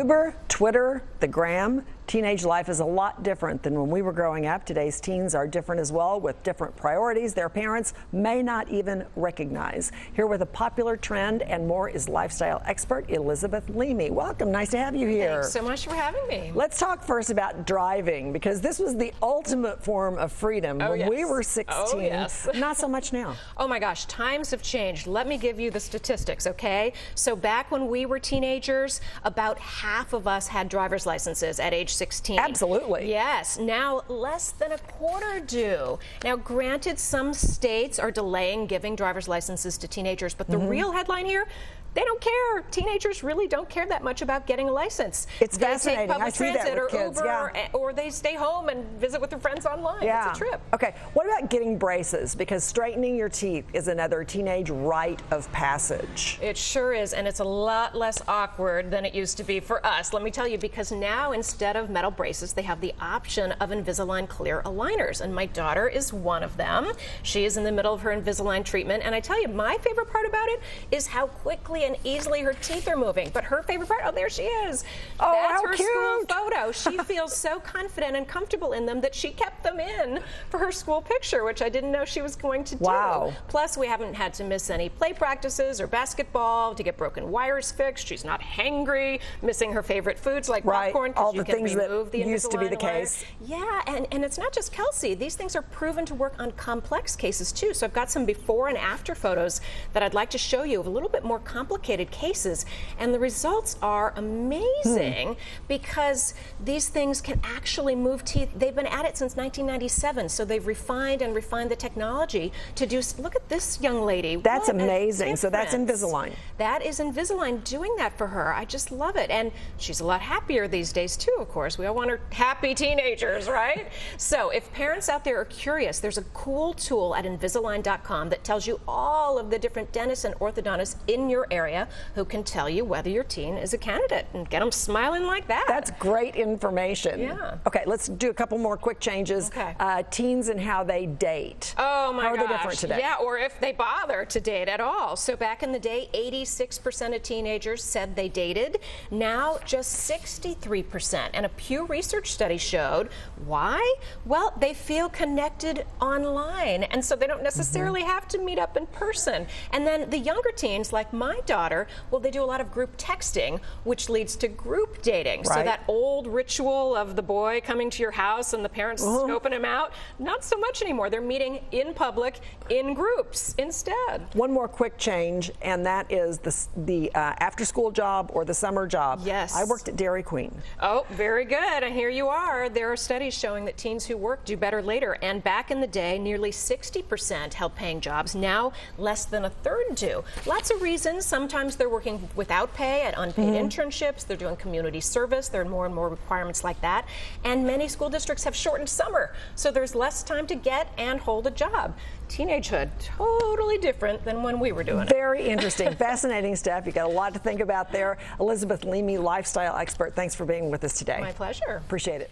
Uber, Twitter, the Gram. Teenage life is a lot different than when we were growing up. Today's teens are different as well, with different priorities their parents may not even recognize. Here with a popular trend and more is lifestyle expert Elisabeth Leamy. Welcome. Nice to have you here. Thanks so much for having me. Let's talk first about driving, because this was the ultimate form of freedom when we were 16. Not so much now. Oh my gosh, times have changed. Let me give you the statistics, okay? So back when we were teenagers, about half of us had driver's licenses at age 16. Absolutely. Yes. Now less than a quarter do. Now granted, some states are delaying giving driver's licenses to teenagers, but the real headline here, they don't care. Teenagers really don't care that much about getting a license. It's they fascinating. Take public transit or kids, Uber, or they stay home and visit with their friends online. Yeah. It's a trip. Okay, what about getting braces? Because straightening your teeth is another teenage rite of passage. It sure is, and it's a lot less awkward than it used to be for us. Let me tell you, because now instead of metal braces, they have the option of Invisalign clear aligners, and my daughter is one of them. She is in the middle of her Invisalign treatment, and I tell you, my favorite part about it is how quickly and easily her teeth are moving. But her favorite part, oh, there she is. Oh, that's how her cute. school photo. She feels so confident and comfortable in them that she kept them in for her school picture, which I didn't know she was going to do. Wow. Plus, we haven't had to miss any play practices or basketball to get broken wires fixed. She's not hangry, missing her favorite foods like popcorn. All the things that used to be the case. Yeah, and it's not just Kelsey. These things are proven to work on complex cases too. So I've got some before and after photos that I'd like to show you of a little bit more complicated cases, and the results are amazing because these things can actually move teeth. They've been at it since 1997, so they've refined the technology to do. Look at this young lady. That's amazing. So that's Invisalign. That is Invisalign doing that for her. I just love it, and she's a lot happier these days too. Of course, we all want our happy teenagers, right? So if parents out there are curious, there's a cool tool at Invisalign.com that tells you all of the different dentists and orthodontists in your area who can tell you whether your teen is a candidate and get them smiling like that. That's great information. Yeah. Okay, let's do a couple more quick changes. Okay. Teens and how they date. Oh my gosh. How are they different today? Yeah, or if they bother to date at all. So back in the day, 86% of teenagers said they dated. Now just 63%. And a Pew Research study showed why? Well, they feel connected online, and so they don't necessarily have to meet up in person. And then the younger teens, like my daughter, well, they do a lot of group texting, which leads to group dating. Right. So that old ritual of the boy coming to your house and the parents scoping him out, not so much anymore. They're meeting in public, in groups instead. One more quick change, and that is the after-school job or the summer job. Yes. I worked at Dairy Queen. Oh, very good. And here you are. There are studies showing that teens who work do better later. And back in the day, nearly 60% held paying jobs. Now, less than a third do. Lots of reasons. Sometimes they're working without pay at unpaid internships. They're doing community service. There are more and more requirements like that. And many school districts have shortened summer, so there's less time to get and hold a job. Teenagehood, totally different than when we were doing it. Very interesting, fascinating stuff. You got a lot to think about there. Elisabeth Leamy, lifestyle expert. Thanks for being with us today. My pleasure. Appreciate it.